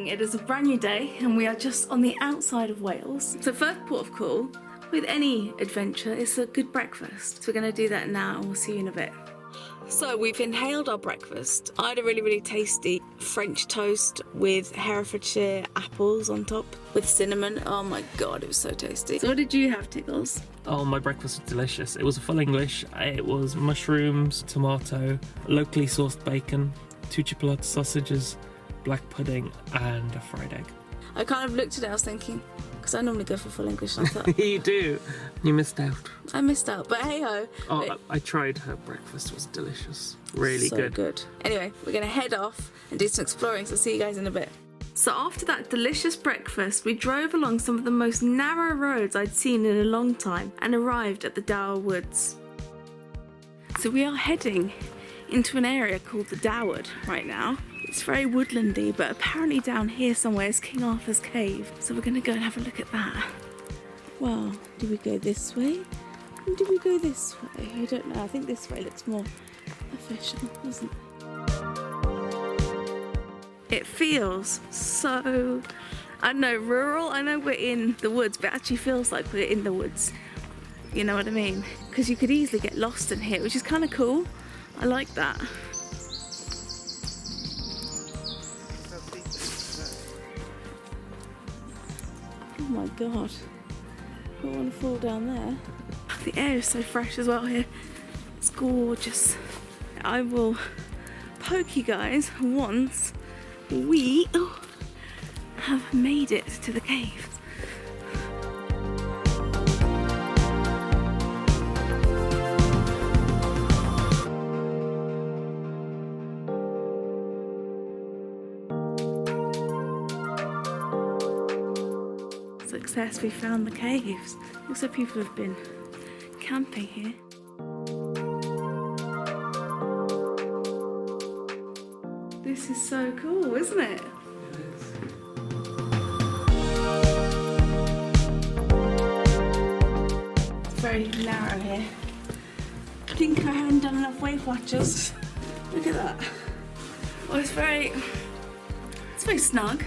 morning. It is a brand new day and we are just on the outside of Wales. So first port of call with any adventure is a good breakfast. So we're going to do that now and we'll see you in a bit. So we've inhaled our breakfast. I had a really tasty French toast with Herefordshire apples on top with cinnamon. Oh my god, it was so tasty. So what did you have, Tiggles? Oh, my breakfast was delicious. It was a full English. It was mushrooms, tomato, locally sourced bacon, 2 chipolata sausages, black pudding and a fried egg. I kind of looked at it, I was thinking, because I normally go for full English, and I thought... You do. You missed out. I missed out, but hey ho. Oh, I tried her breakfast. It was delicious. Really good. So good. Anyway, we're going to head off and do some exploring, so see you guys in a bit. So after that delicious breakfast, we drove along some of the most narrow roads I'd seen in a long time and arrived at the Doward woods. So we are heading into an area called the Doward right now. It's very woodlandy, but apparently down here somewhere is King Arthur's cave. So we're going to go and have a look at that. Well, do we go this way? Or do we go this way? I don't know. I think this way looks more official, doesn't it? It feels so, I don't know, rural. I know we're in the woods, but it actually feels like we're in the woods. You know what I mean? Because you could easily get lost in here, which is kind of cool. I like that. Oh my god, I don't want to fall down there. The air is so fresh as well here. It's gorgeous. I will poke you guys once we have made it to the cave. Success, we found the caves. Looks like people have been camping here. This is so cool, isn't it? It is. It's very narrow here. I think I haven't done enough Wave Watchers. Look at that. Oh, it's very snug.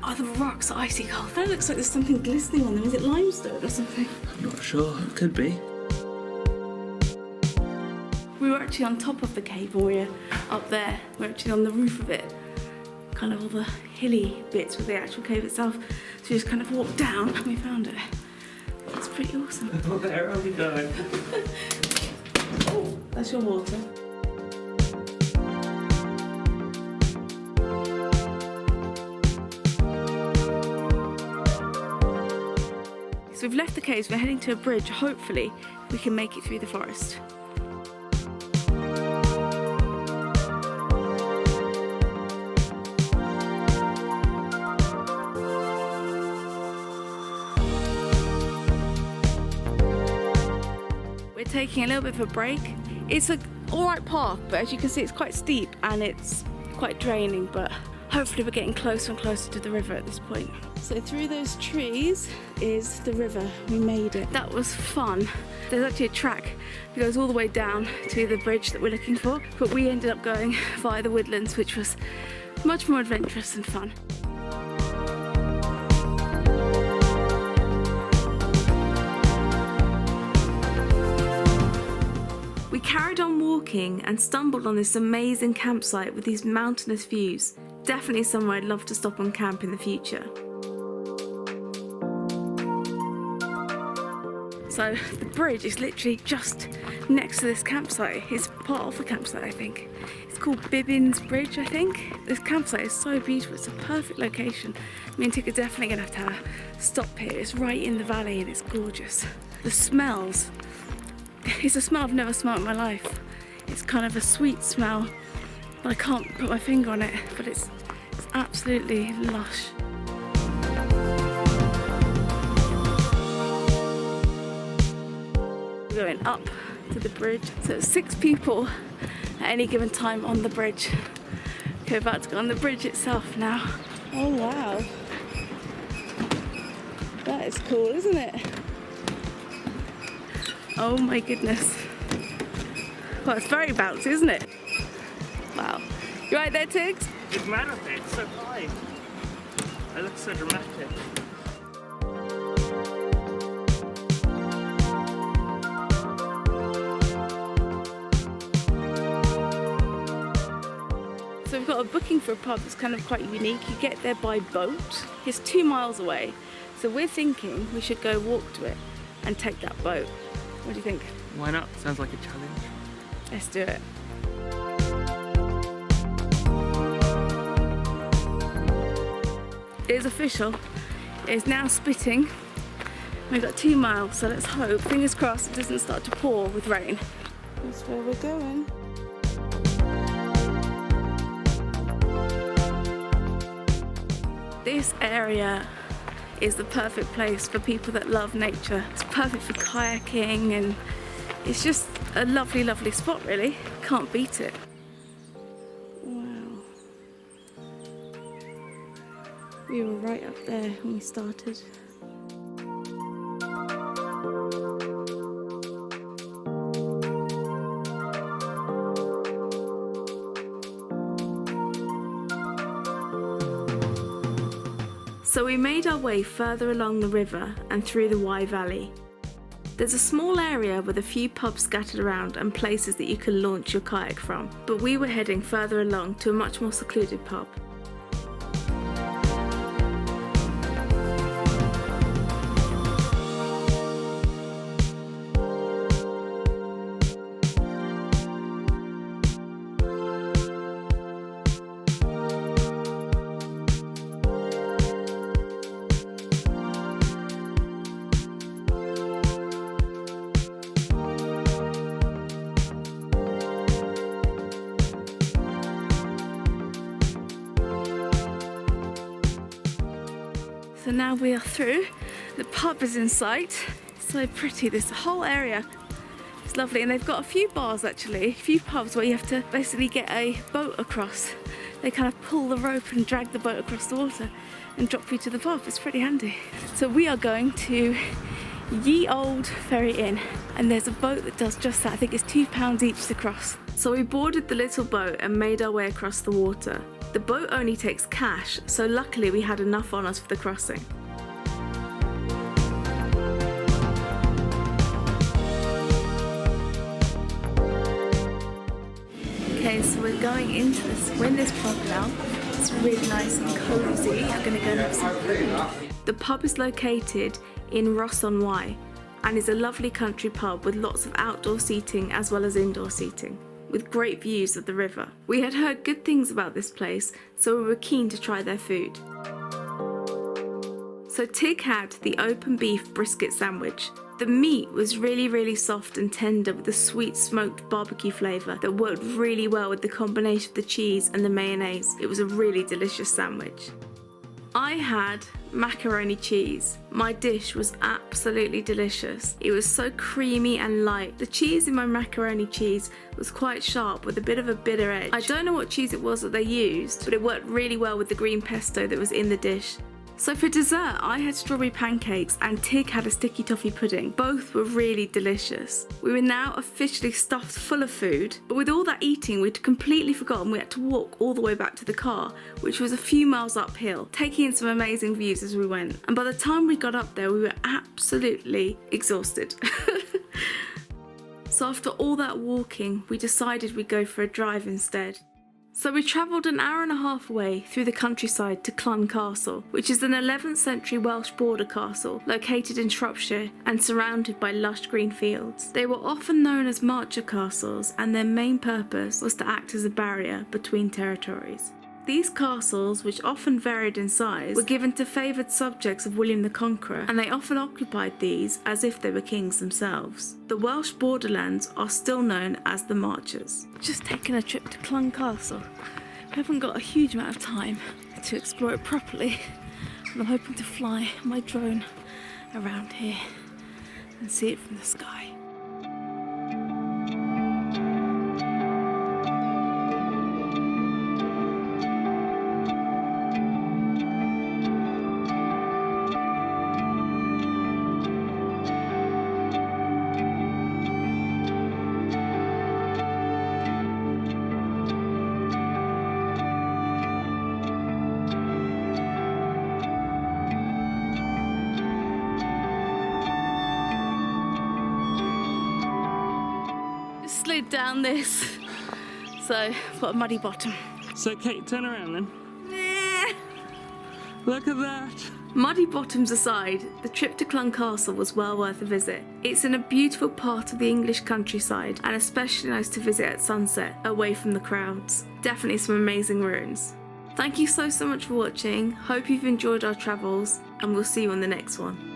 Oh, the rocks are icy cold. That looks like there's something glistening on them. Is it limestone or something? I'm not sure. It could be. We were actually on top of the cave when we were up there. We're actually on the roof of it. Kind of all the hilly bits with the actual cave itself. So we just kind of walked down and we found it. It's pretty awesome. Oh, where are we going? Oh, that's your water. So we've left the caves, we're heading to a bridge. Hopefully we can make it through the forest. We're taking a little bit of a break. It's an alright path, but as you can see it's quite steep and it's quite draining, but hopefully we're getting closer and closer to the river at this point. So through those trees is the river. We made it. That was fun. There's actually a track that goes all the way down to the bridge that we're looking for, but we ended up going via the woodlands, which was much more adventurous and fun. We carried on walking and stumbled on this amazing campsite with these mountainous views. Definitely somewhere I'd love to stop and camp in the future. So the bridge is literally just next to this campsite. It's part of the campsite, I think. It's called Bibbin's Bridge, I think. This campsite is so beautiful. It's a perfect location. Me and Tick are definitely going to have to stop here. It's right in the valley and it's gorgeous. The smells. It's a smell I've never smelled in my life. It's kind of a sweet smell. I can't put my finger on it, but it's absolutely lush. We're going up to the bridge. So it's 6 people at any given time on the bridge. Okay, about to go on the bridge itself now. Oh wow. That is cool, isn't it? Oh my goodness. Well, it's very bouncy, isn't it? Wow. You right there, Tiggs? big man up here, it's so high. It looks so dramatic. So we've got a booking for a pub that's kind of quite unique. You get there by boat. It's 2 miles away. So we're thinking we should go walk to it and take that boat. What do you think? Why not? Sounds like a challenge. Let's do it. It is official. It is now spitting. We've got 2 miles, so let's hope, fingers crossed, it doesn't start to pour with rain. That's where we're going. This area is the perfect place for people that love nature. It's perfect for kayaking, and it's just a lovely, lovely spot really. Can't beat it. Wow. We were right up there when we started. So we made our way further along the river and through the Wye Valley. There's a small area with a few pubs scattered around and places that you can launch your kayak from, but we were heading further along to a much more secluded pub. So now we are through. The pub is in sight. So pretty, this whole area. It's lovely, and they've got a few bars actually, a few pubs where you have to basically get a boat across. They kind of pull the rope and drag the boat across the water and drop you to the pub. It's pretty handy. So we are going to Ye Old Ferry Inn, and there's a boat that does just that. I think it's £2 each to cross. So we boarded the little boat and made our way across the water. The boat only takes cash, so luckily we had enough on us for the crossing. Okay, so we're going into this. We're in this pub now. It's really nice and cosy. I'm gonna go and have some food. The pub is located in Ross-on-Wye and is a lovely country pub with lots of outdoor seating as well as indoor seating, with great views of the river. We had heard good things about this place, so we were keen to try their food. So Tig had the open beef brisket sandwich. The meat was really soft and tender with a sweet smoked barbecue flavour that worked really well with the combination of the cheese and the mayonnaise. It was a really delicious sandwich. I had macaroni cheese. My dish was absolutely delicious. It was so creamy and light. The cheese in my macaroni cheese was quite sharp with a bit of a bitter edge. I don't know what cheese it was that they used, but it worked really well with the green pesto that was in the dish. So for dessert, I had strawberry pancakes and Tig had a sticky toffee pudding. Both were really delicious. We were now officially stuffed full of food, but with all that eating, we'd completely forgotten we had to walk all the way back to the car, which was a few miles uphill, taking in some amazing views as we went. And by the time we got up there, we were absolutely exhausted. So after all that walking, we decided we'd go for a drive instead. So we travelled an hour and a half away through the countryside to Clun Castle, which is an 11th century Welsh border castle located in Shropshire and surrounded by lush green fields. They were often known as marcher castles, and their main purpose was to act as a barrier between territories. These castles, which often varied in size, were given to favoured subjects of William the Conqueror, and they often occupied these as if they were kings themselves. The Welsh borderlands are still known as the Marchers. Just taking a trip to Clun Castle. I haven't got a huge amount of time to explore it properly, and I'm hoping to fly my drone around here and see it from the sky. slid down this. So, I've got a muddy bottom. So Kate, turn around then. Look at that. Muddy bottoms aside, the trip to Clun Castle was well worth a visit. It's in a beautiful part of the English countryside and especially nice to visit at sunset, away from the crowds. Definitely some amazing ruins. Thank you so much for watching, hope you've enjoyed our travels and we'll see you on the next one.